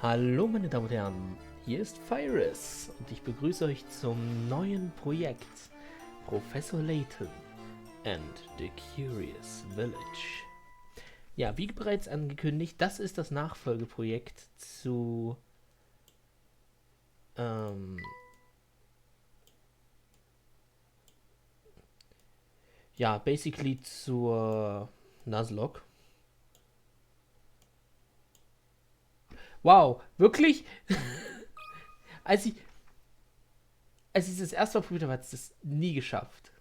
Hallo meine Damen und Herren, hier ist Fires und ich begrüße euch zum neuen Projekt Professor Layton and the Curious Village. Ja, wie bereits angekündigt, das ist das Nachfolgeprojekt zu basically zur Nuzlocke. Wow, wirklich? als ich als ich das erste Mal probiert habe, hat es das nie geschafft,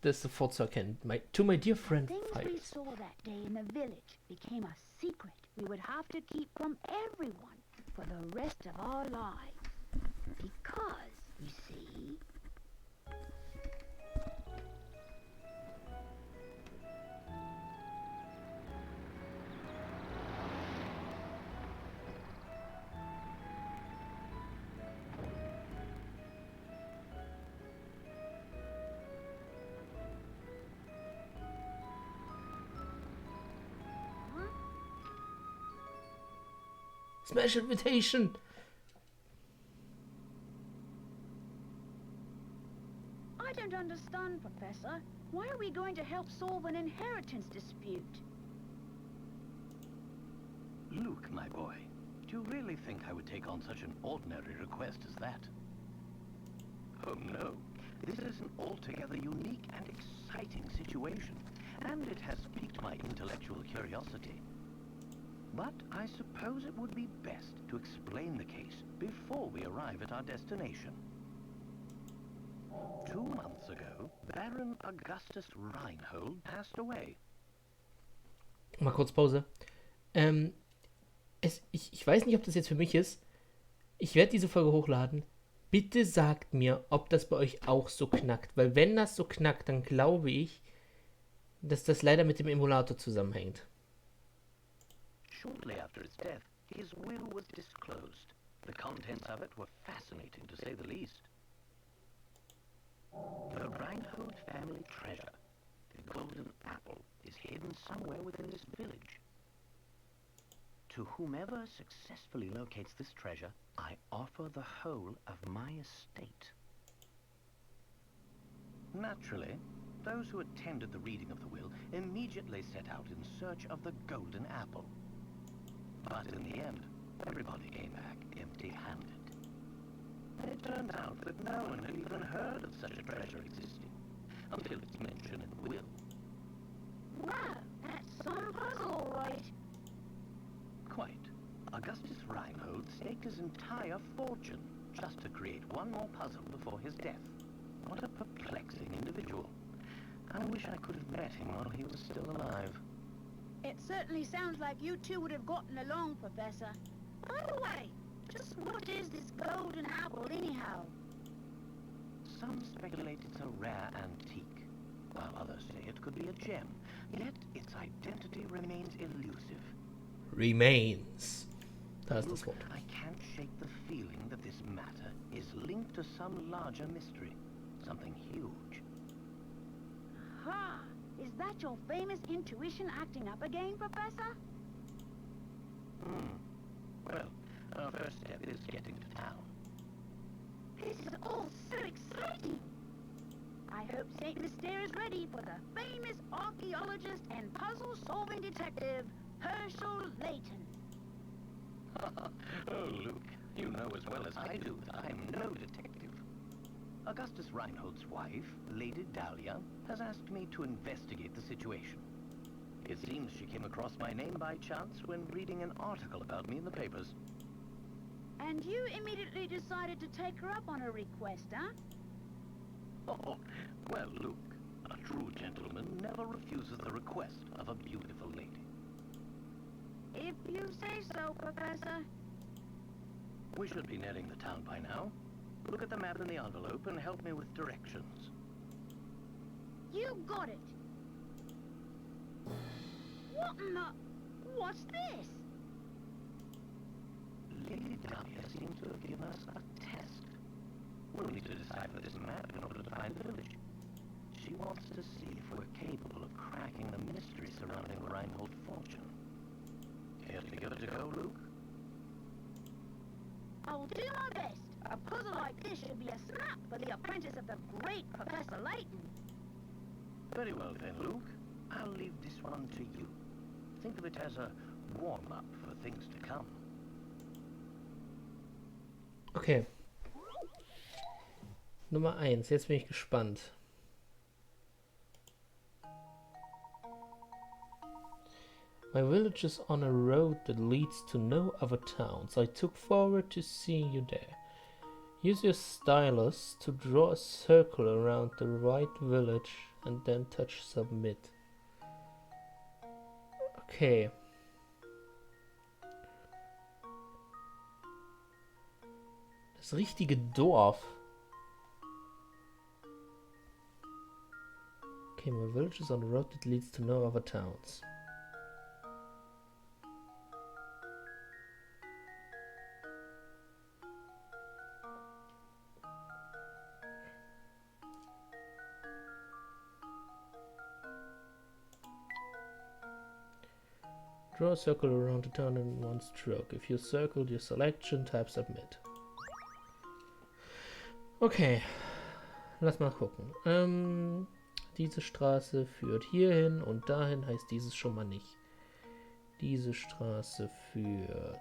das sofort zu erkennen. To my dear friend Things we Fires. saw that day in the village became a secret we would have to keep from everyone for the rest of our lives. Because, you see... Smash invitation! I don't understand, Professor. Why are we going to help solve an inheritance dispute? Luke, my boy, do you really think I would take on such an ordinary request as that? Oh no, this is an altogether unique and exciting situation, and it has piqued my intellectual curiosity. But I suppose it would be best to explain the case before we arrive at our destination. 2 months ago, Baron Augustus Reinhold passed away. Mal kurz Pause. Ich weiß nicht, ob das jetzt für mich ist. Ich werde diese Folge hochladen. Bitte sagt mir, ob das bei euch auch so knackt. Weil wenn das so knackt, dann glaube ich, dass das leider mit dem Emulator zusammenhängt. Shortly after his death, his will was disclosed. The contents of it were fascinating, to say the least. The Reinhold family treasure, the golden apple, is hidden somewhere within this village. To whomever successfully locates this treasure, I offer the whole of my estate. Naturally, those who attended the reading of the will immediately set out in search of the golden apple. But in the end, everybody came back empty-handed. It turns out that no one had even heard of such a treasure existing, until it's mentioned in the will. Wow, that's some puzzle, all right. Quite. Augustus Reinhold staked his entire fortune just to create one more puzzle before his death. What a perplexing individual. I wish I could have met him while he was still alive. It certainly sounds like you two would have gotten along, Professor. By the way, just what is this golden apple anyhow? Some speculate it's a rare antique, while others say it could be a gem, yet its identity remains elusive. Remains. Da ist das Luke, Wort. I can't shake the feeling that this matter is linked to some larger mystery, something huge. Aha! Is that your famous intuition acting up again, Professor? Well, our first step is getting to town. This is all so exciting! I hope St. Mystere is ready for the famous archaeologist and puzzle-solving detective, Herschel Layton. Oh, Luke, you know as well as I do that I am no detective. Augustus Reinhold's wife, Lady Dahlia, has asked me to investigate the situation. It seems she came across my name by chance when reading an article about me in the papers. And you immediately decided to take her up on her request, huh? Oh, well, Luke, a true gentleman never refuses the request of a beautiful lady. If you say so, Professor. We should be nearing the town by now. Look at the map in the envelope and help me with directions. You got it! What in the... What's this? Lady Dahlia seems to have given us a test. We'll need to decipher this map in order to find the village. She wants to see if we're capable of cracking the mystery surrounding the Reinhold fortune. Care to give it a go, Luke? I'll do my best. A puzzle like this should be a snap for the apprentice of the great Professor Layton. Very well then, Luke. I'll leave this one to you. Think of it as a warm-up for things to come. Okay. Nummer 1. Jetzt bin ich gespannt. My village is on a road that leads to no other towns. I took forward to seeing you there. Use your stylus to draw a circle around the right village and then touch submit. Okay. Das richtige Dorf. Okay, my village is on a road that leads to no other towns. Draw a circle around the town in one stroke. If you circled your selection, type submit. Okay, lass mal gucken. Diese Straße führt hierhin und dahin heißt dieses schon mal nicht. Diese Straße führt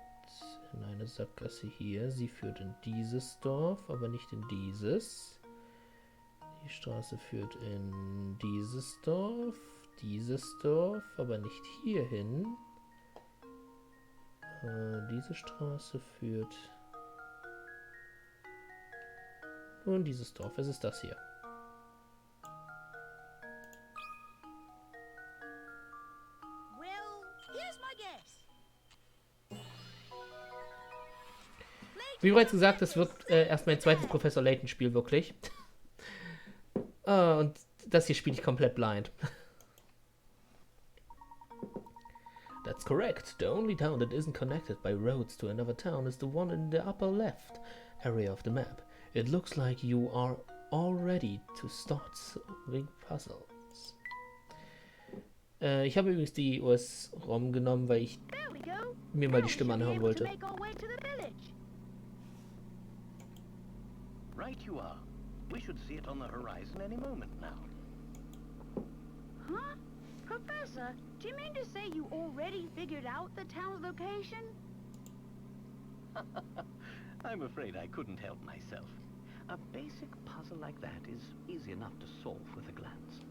in eine Sackgasse hier. Sie führt in dieses Dorf, aber nicht in dieses. Die Straße führt in dieses Dorf, aber nicht hierhin. Diese Straße führt nur in dieses Dorf. Es ist das hier. Well, here's my guess. Wie bereits gesagt, es wird erst mein zweites Professor Layton Spiel wirklich. Und das hier spiele ich komplett blind. That's correct. The only town that isn't connected by roads to another town is the one in the upper left area of the map. It looks like you are all ready to start solving puzzles. Ich habe übrigens die US-ROM genommen, weil ich There we go. mir mal Now die Stimme we should be anhören able to wollte. make our way to the village. Right you are. We should see it on the horizon any moment now. Huh? Professor, do you mean to say you already figured out the town's location? I'm afraid I couldn't help myself. A basic puzzle like that is easy enough to solve with a glance.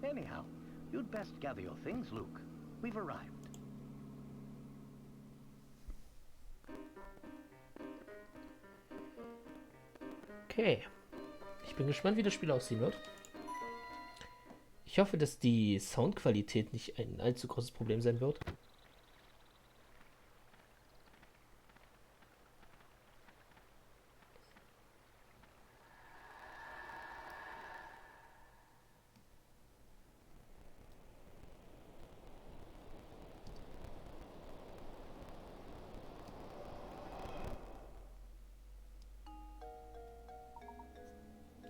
Anyhow, you'd best gather your things, Luke. We've arrived. Okay. Ich bin gespannt, wie das Spiel aussehen wird. Ich hoffe, dass die Soundqualität nicht ein allzu großes Problem sein wird.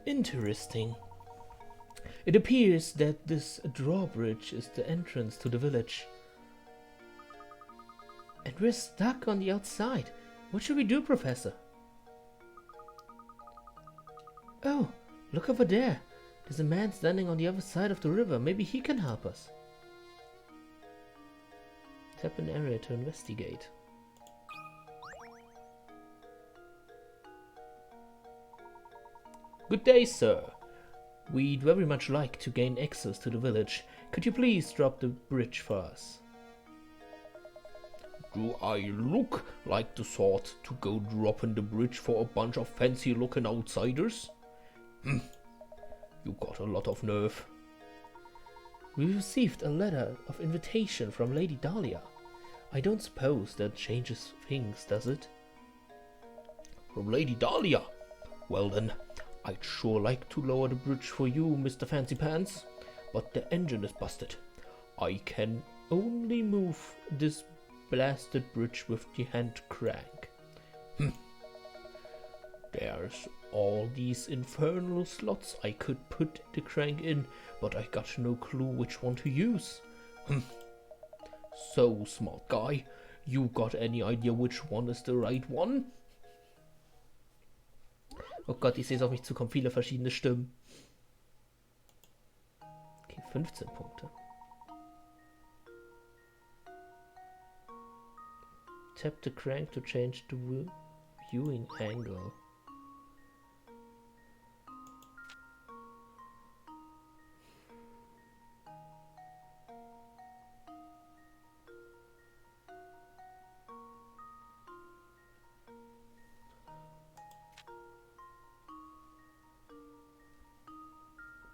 Interesting. It appears that this drawbridge is the entrance to the village. And we're stuck on the outside. What should we do, Professor? Oh, look over there. There's a man standing on the other side of the river. Maybe he can help us. Tap an area to investigate. Good day, sir. We'd very much like to gain access to the village. Could you please drop the bridge for us? Do I look like the sort to go dropping the bridge for a bunch of fancy-looking outsiders? You got a lot of nerve. We received a letter of invitation from Lady Dahlia. I don't suppose that changes things, does it? From Lady Dahlia? Well then, I'd sure like to lower the bridge for you, Mr. Fancy Pants, but the engine is busted. I can only move this blasted bridge with the hand crank. There's all these infernal slots I could put the crank in, but I got no clue which one to use. So, smart guy, You got any idea which one is the right one? Oh Gott, ich sehe es auf mich zukommen. Viele verschiedene Stimmen. Okay, 15 Punkte. Tap the crank to change the viewing angle.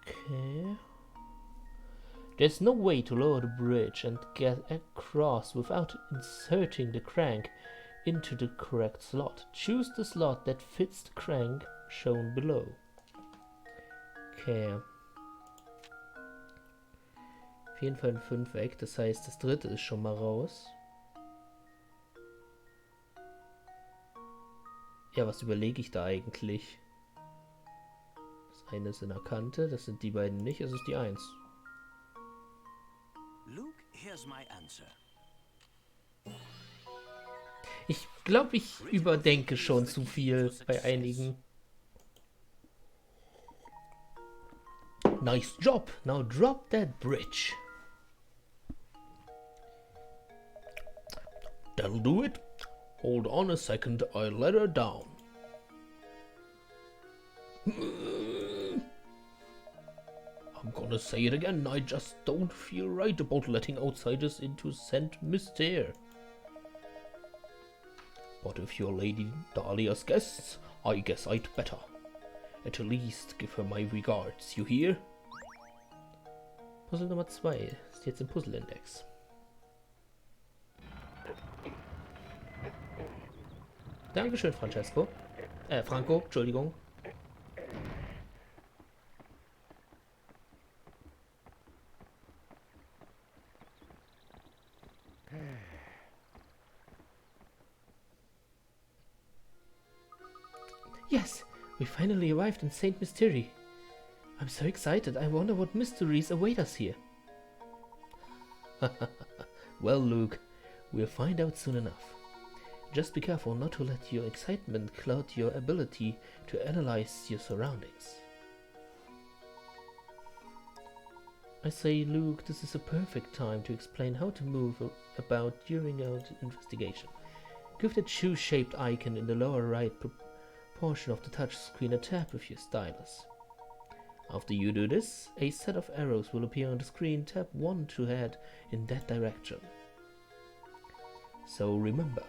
Okay. There's no way to lower the bridge and get across without inserting the crank into the correct slot. Choose the slot that fits the crank shown below. Okay. Auf jeden Fall ein Fünfeck, das heißt, das dritte ist schon mal raus. Ja, was überlege ich da eigentlich? Das eine ist in der Kante, das sind die beiden nicht, es ist die 1. Luke, here's my answer. Ich glaube, ich überdenke schon zu viel bei einigen. Nice job. Now drop that bridge. That'll do it. Hold on a second, I'll let her down. I'm gonna say it again, I just don't feel right about letting outsiders into Saint Mystere. But if you're Lady Dahlia's guests, I guess I'd better. At least give her my regards, you hear? Puzzle Nummer 2 ist jetzt im Puzzle-Index. Dankeschön, Francesco. Franco, Entschuldigung. Yes, we finally arrived in Saint Mystere. I'm so excited, I wonder what mysteries await us here. Well, Luke, we'll find out soon enough. Just be careful not to let your excitement cloud your ability to analyze your surroundings. I say, Luke, this is a perfect time to explain how to move about during our investigation. Give the shoe-shaped icon in the lower right portion of the touchscreen a tap with your stylus. After you do this, a set of arrows will appear on the screen. Tap 1 to head in that direction. So remember,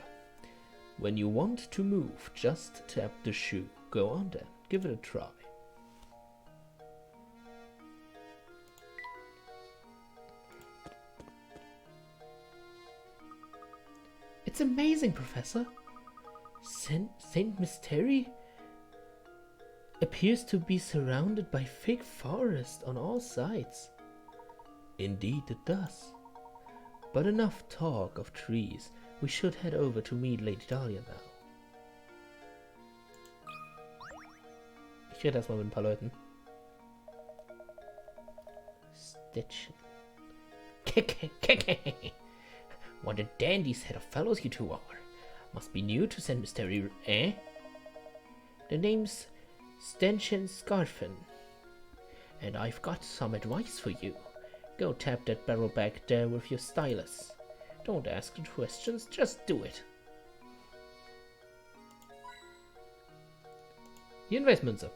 when you want to move, just tap the shoe. Go on then, give it a try. It's amazing, Professor. Saint Mystere appears to be surrounded by thick forest on all sides. Indeed it does. But enough talk of trees. We should head over to meet Lady Dahlia now. Ich rede erstmal mit ein paar Leuten. Stitchen. What a dandy set of fellows you two are. Must be new to Saint Mystere, eh? The name's Stanchion Scarfin. And I've got some advice for you. Go tap that barrel back there with your stylus. Don't ask questions, just do it. Die Hinweismünze.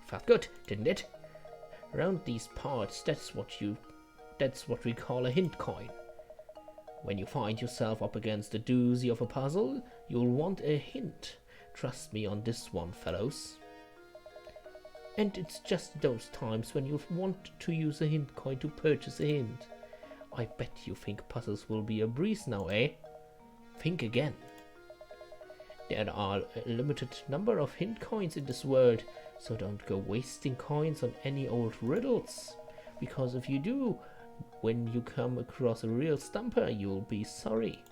Felt good, didn't it? Around these parts, that's what we call a hint coin. When you find yourself up against a doozy of a puzzle, you'll want a hint. Trust me on this one, fellows. And it's just those times when you'll want to use a hint coin to purchase a hint. I bet you think puzzles will be a breeze now, eh? Think again. There are a limited number of hint coins in this world, so don't go wasting coins on any old riddles. Because if you do, when you come across a real stumper, you'll be sorry.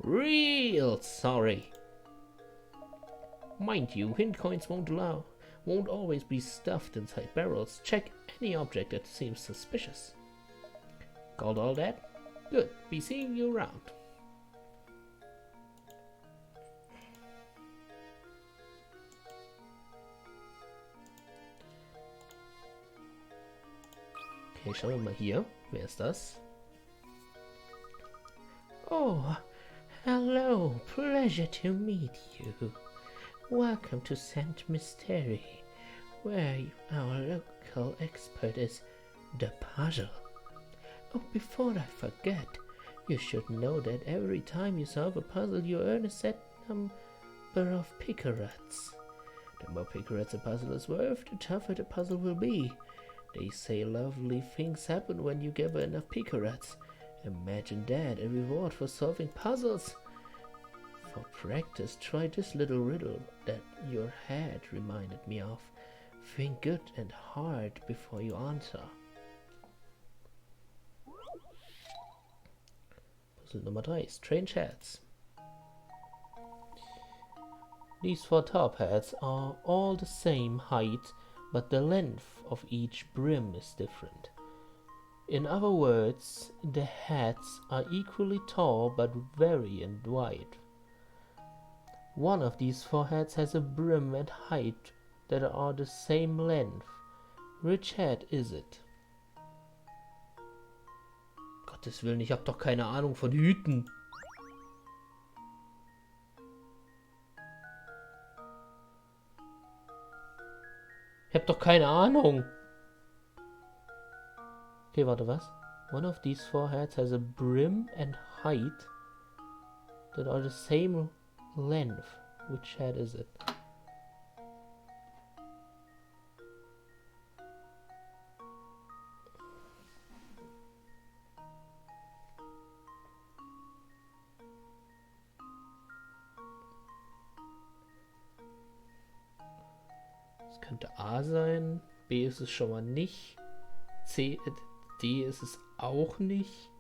Real sorry. Mind you, hint coins won't always be stuffed inside barrels. Check any object that seems suspicious. Got all that? Good. Be seeing you around. Okay, schauen wir mal hier. Wer ist das? Oh, hello. Pleasure to meet you. Welcome to Saint Mystery, where our local expert is the puzzle. Oh, before I forget, you should know that every time you solve a puzzle, you earn a set number of picarats. The more picarats a puzzle is worth, the tougher the puzzle will be. They say lovely things happen when you gather enough picarats. Imagine that, a reward for solving puzzles. For practice, try this little riddle that your head reminded me of. Think good and hard before you answer. Puzzle Nummer 3. Strange heads. These 4 top hats are all the same height, but the length of each brim is different. In other words, the hats are equally tall but vary in wide. One of these 4 hats has a brim and height that are the same length. Which hat is it? Gottes Willen, ich hab doch keine Ahnung von Hüten. Ich hab doch keine Ahnung. Okay, warte, was? One of these 4 hats has a brim and height that are the same length. Which hat is it? Es könnte A sein, B ist es schon mal nicht, D ist es auch nicht,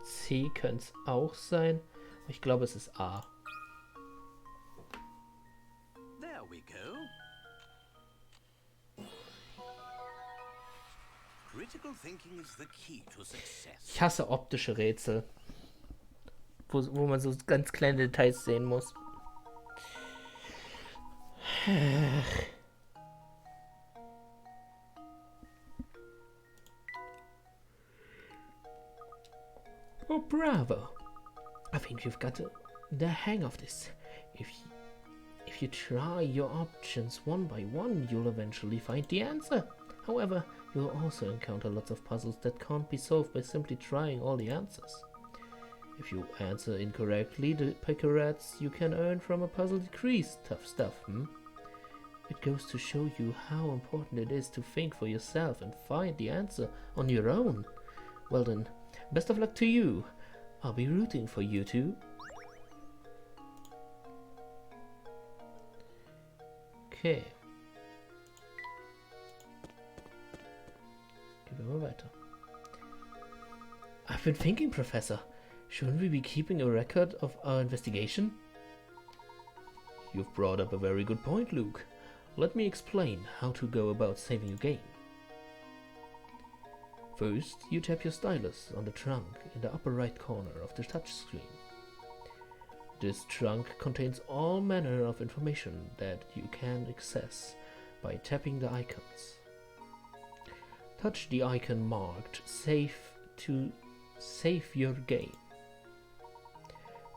C könnte es auch sein, aber ich glaube es ist A. There we go. Critical thinking is the key to success. Ich hasse optische Rätsel, wo man so ganz kleine Details sehen muss. Oh, bravo! I think you've got the hang of this. If you try your options one by one, you'll eventually find the answer. However, you'll also encounter lots of puzzles that can't be solved by simply trying all the answers. If you answer incorrectly, the picarats you can earn from a puzzle decrease. Tough stuff, hmm? It goes to show you how important it is to think for yourself and find the answer on your own. Well then, best of luck to you. I'll be rooting for you too. Okay. Gehen wir mal weiter. I've been thinking, Professor. Shouldn't we be keeping a record of our investigation? You've brought up a very good point, Luke. Let me explain how to go about saving your game. First, you tap your stylus on the trunk in the upper right corner of the touchscreen. This trunk contains all manner of information that you can access by tapping the icons. Touch the icon marked Save to save your game.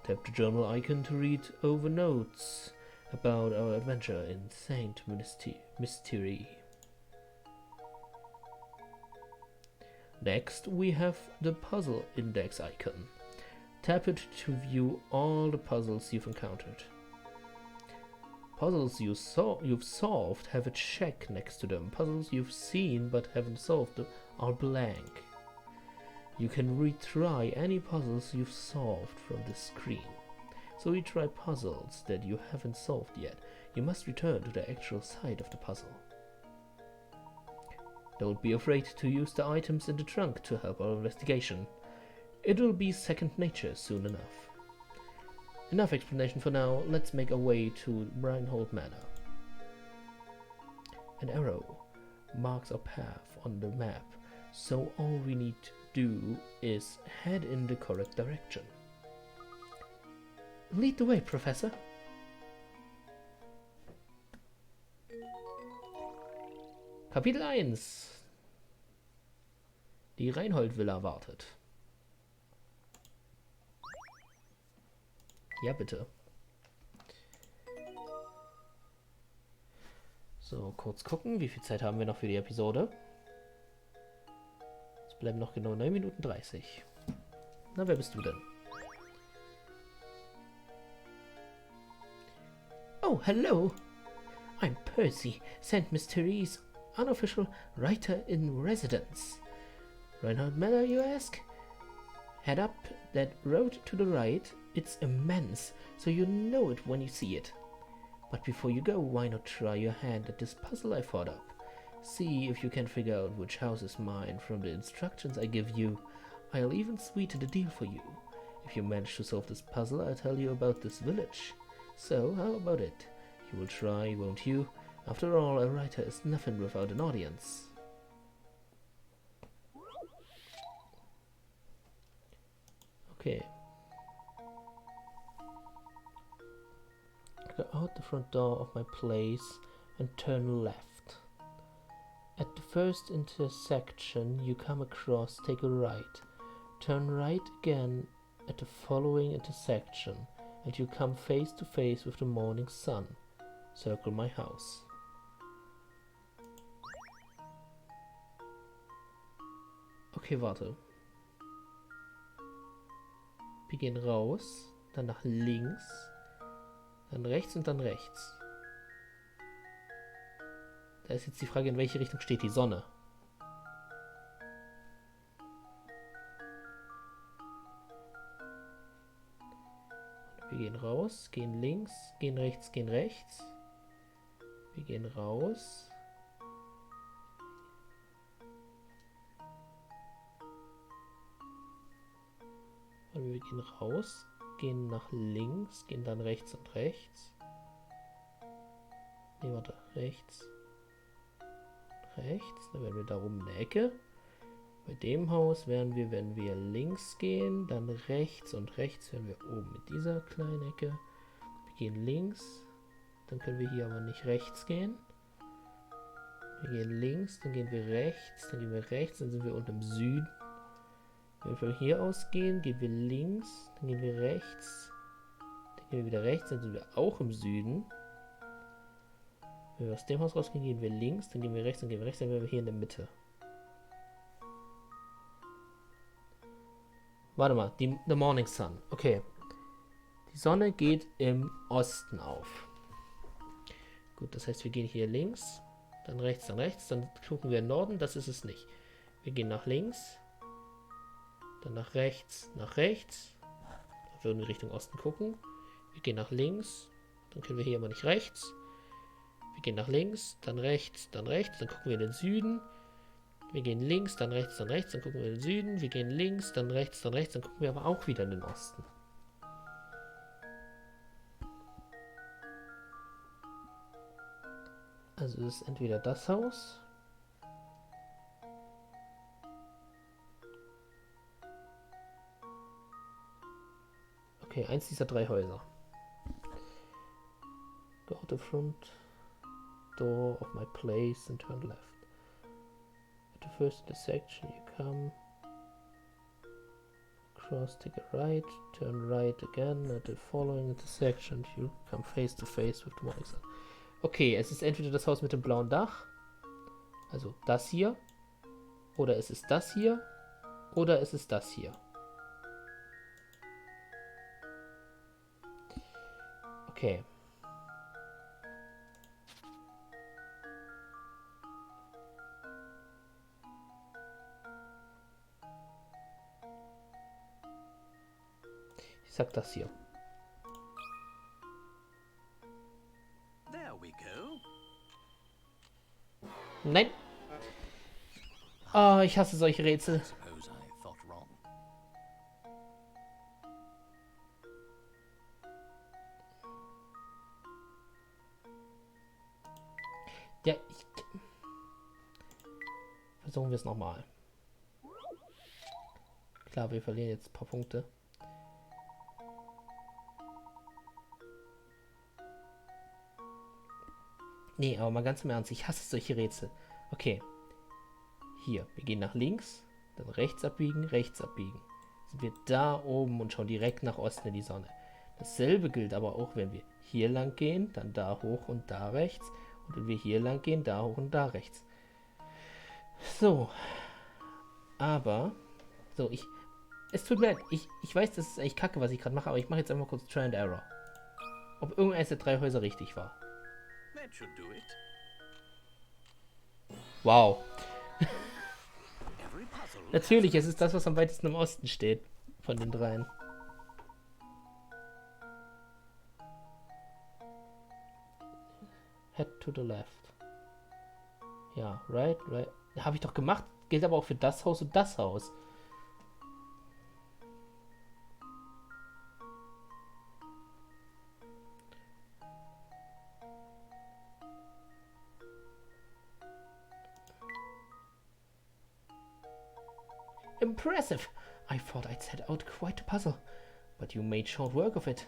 Tap the journal icon to read over notes about our adventure in Saint Mystery. Next, we have the puzzle index icon. Tap it to view all the puzzles you've encountered. Puzzles you've solved have a check next to them. Puzzles you've seen but haven't solved are blank. You can retry any puzzles you've solved from this screen. So retry puzzles that you haven't solved yet. You must return to the actual side of the puzzle. Don't be afraid to use the items in the trunk to help our investigation. It will be second nature soon enough. Enough explanation for now, let's make our way to Reinhold Manor. An arrow marks our path on the map, so all we need do is head in the correct direction. Lead the way, Professor. Kapitel 1. Die Reinhold-Villa wartet. Ja, bitte. So, kurz gucken, wie viel Zeit haben wir noch für die Episode? Es bleiben noch genau 9 Minuten 30. Na, wer bist du denn? Oh, hello. I'm Percy, St. Miss Therese, unofficial writer in residence. Reinhold Miller, you ask? Head up that road to the right. It's immense, so you know it when you see it. But before you go, why not try your hand at this puzzle I thought up? See if you can figure out which house is mine from the instructions I give you. I'll even sweeten the deal for you. If you manage to solve this puzzle, I'll tell you about this village. So, how about it? You will try, won't you? After all, a writer is nothing without an audience. Okay. Go out the front door of my place and turn left. At the first intersection you come across, take a right. Turn right again at the following intersection, and you come face to face with the morning sun. Circle my house. Okay, warte. Wir gehen raus, dann nach links, dann rechts und dann rechts. Da ist jetzt die Frage, in welche Richtung steht die Sonne. Wir gehen raus, gehen links, gehen rechts, gehen rechts. Wir gehen raus. Und wir gehen raus, gehen nach links, gehen dann rechts und rechts. Ne, warte, rechts. Rechts, dann wären wir da oben in der Ecke. Bei dem Haus wären wir, wenn wir links gehen, dann rechts und rechts wären wir oben mit dieser kleinen Ecke. Wir gehen links, dann können wir hier aber nicht rechts gehen. Wir gehen links, dann gehen wir rechts, dann gehen wir rechts, dann sind wir unten im Süden. Wenn wir von hier aus gehen, gehen wir links, dann gehen wir rechts, dann gehen wir wieder rechts, dann sind wir auch im Süden. Wenn wir aus dem Haus rausgehen, gehen wir links, dann gehen wir rechts, dann gehen wir rechts, dann wären wir hier in der Mitte. Warte mal, the morning sun. Okay. Die Sonne geht im Osten auf. Gut, das heißt, wir gehen hier links, dann rechts, dann gucken wir in Norden, das ist es nicht. Wir gehen nach links, dann nach rechts, Da würden wir Richtung Osten gucken. Wir gehen nach links, dann können wir hier aber nicht rechts. Wir gehen nach links, dann rechts, dann gucken wir in den Süden. Wir gehen links, dann rechts, dann gucken wir in den Süden. Wir gehen links, dann rechts, dann gucken wir aber auch wieder in den Osten. Also es ist entweder das Haus. Okay, eins dieser 3 Häuser. Go to the front door of my place and turn left. At the first intersection you come across, take a right, turn right again. At the following intersection you come face to face with the morning sun. Okay, es ist entweder das Haus mit dem blauen Dach, also das hier, oder es ist das hier, oder es ist das hier. Okay. Ich sag das hier. There we go. Nein. Oh, ich hasse solche Rätsel. Suppose I thought wrong. Ja, versuchen wir es nochmal. Klar, wir verlieren jetzt ein paar Punkte. Nee, aber mal ganz im Ernst, ich hasse solche Rätsel. Okay. Hier, wir gehen nach links, dann rechts abbiegen. Sind wir da oben und schauen direkt nach Osten in die Sonne. Dasselbe gilt aber auch, wenn wir hier lang gehen, dann da hoch und da rechts. Und wenn wir hier lang gehen, da hoch und da rechts. So. Aber, so, es tut mir leid, ich weiß, das ist eigentlich kacke, was ich gerade mache, aber ich mache jetzt einfach kurz Try and Error. Ob irgendeines der 3 Häuser richtig war. That should do it. Wow. Every puzzle Natürlich, es ist das, was am weitesten im Osten steht. Von den 3. Head to the left. Ja, right. Habe ich doch gemacht. Gilt aber auch für das Haus und das Haus. Impressive! I thought I'd set out quite a puzzle, but you made short work of it.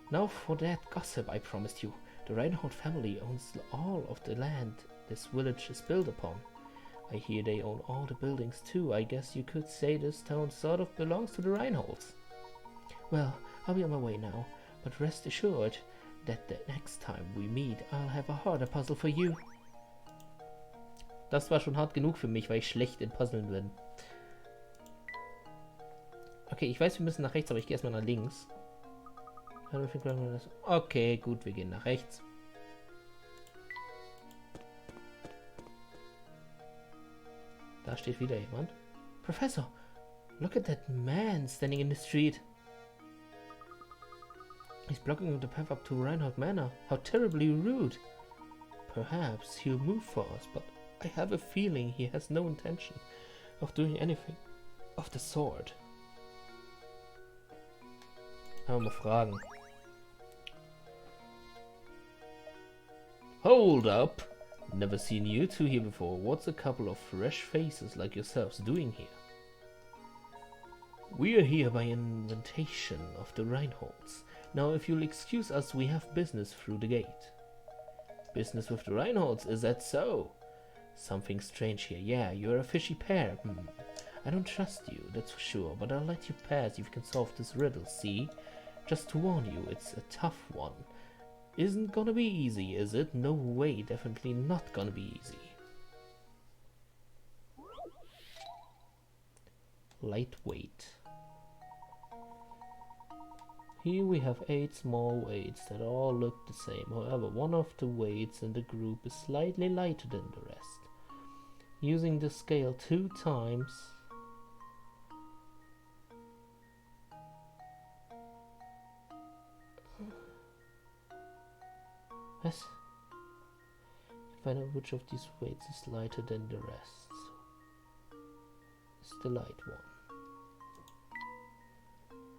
Now for that gossip I promised you. The Reinhold family owns all of the land this village is built upon. I hear they own all the buildings too. I guess you could say this town sort of belongs to the Reinholds. Well, I'll be on my way now, but rest assured that the next time we meet, I'll have a harder puzzle for you. Das war schon hart genug für mich, weil ich schlecht in Puzzlen bin. Okay, ich weiß, wir müssen nach rechts, aber ich gehe erstmal nach links. Okay, gut, wir gehen nach rechts. Da steht wieder jemand. Professor, look at that man standing in the street. He's blocking the path up to Reinhold Manor. How terribly rude. Perhaps he'll move for us, but I have a feeling he has no intention of doing anything of the sort. Mal fragen. Hold up! Never seen you two here before. What's a couple of fresh faces like yourselves doing here? We're here by invitation of the Reinholds. Now, if you'll excuse us, we have business through the gate. Business with the Reinholds, is that so? Something strange here. Yeah, you're a fishy pair. I don't trust you, that's for sure, but I'll let you pass if you can solve this riddle, see? Just to warn you, it's a tough one. Isn't gonna be easy, is it? No way, definitely not gonna be easy. Lightweight. Here we have 8 small weights that all look the same. However, one of the weights in the group is slightly lighter than the rest. Using the scale 2 times... What? Find out which of these weights is lighter than the rest. It's the light one.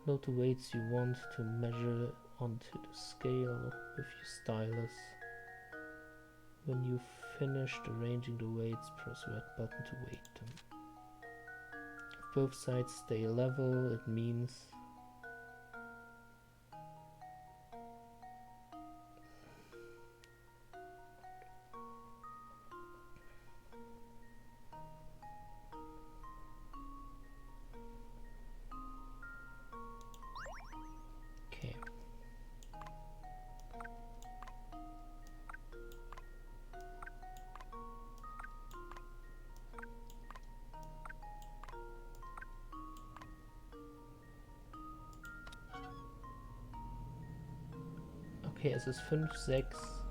Note the weights you want to measure onto the scale with your stylus. When you've finished arranging the weights, press the red button to weight them. If both sides stay level, it means okay, es ist 5, 6,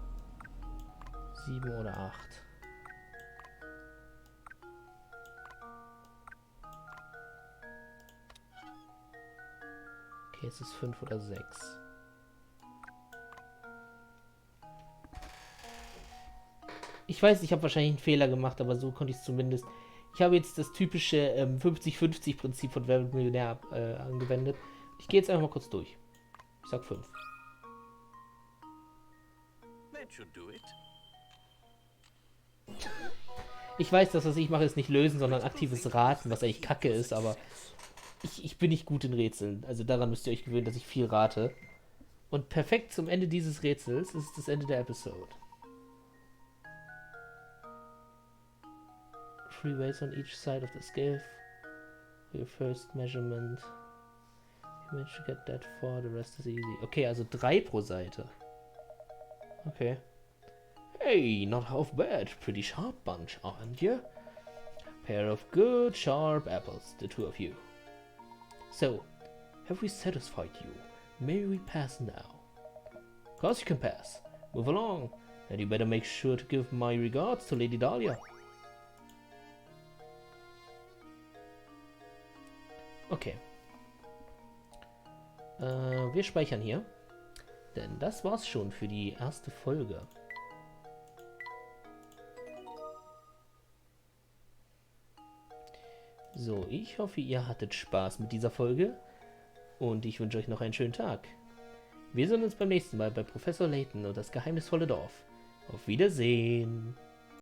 7 oder 8. Okay, es ist 5 oder 6. Ich weiß, ich habe wahrscheinlich einen Fehler gemacht, aber so konnte ich es zumindest. Ich habe jetzt das typische 50-50-Prinzip von Wer wird Millionär angewendet. Ich gehe jetzt einfach mal kurz durch. Ich sag 5. Ich weiß, dass was ich mache, ist nicht lösen, sondern aktives Raten, was eigentlich kacke ist, aber Ich bin nicht gut in Rätseln. Also daran müsst ihr euch gewöhnen, dass ich viel rate. Und perfekt zum Ende dieses Rätsels ist das Ende der Episode. 3 ways on each side of the scale. For your first measurement. You managed to get that far, the rest is easy. Okay, also 3 pro Seite. Okay. Hey, not half bad. Pretty sharp bunch, aren't you? Pair of good, sharp apples, the two of you. So, have we satisfied you? May we pass now? Of course you can pass. Move along. And you better make sure to give my regards to Lady Dahlia. Okay. Wir speichern hier. Denn das war's schon für die erste Folge. So, ich hoffe, ihr hattet Spaß mit dieser Folge. Und ich wünsche euch noch einen schönen Tag. Wir sehen uns beim nächsten Mal bei Professor Layton und das geheimnisvolle Dorf. Auf Wiedersehen.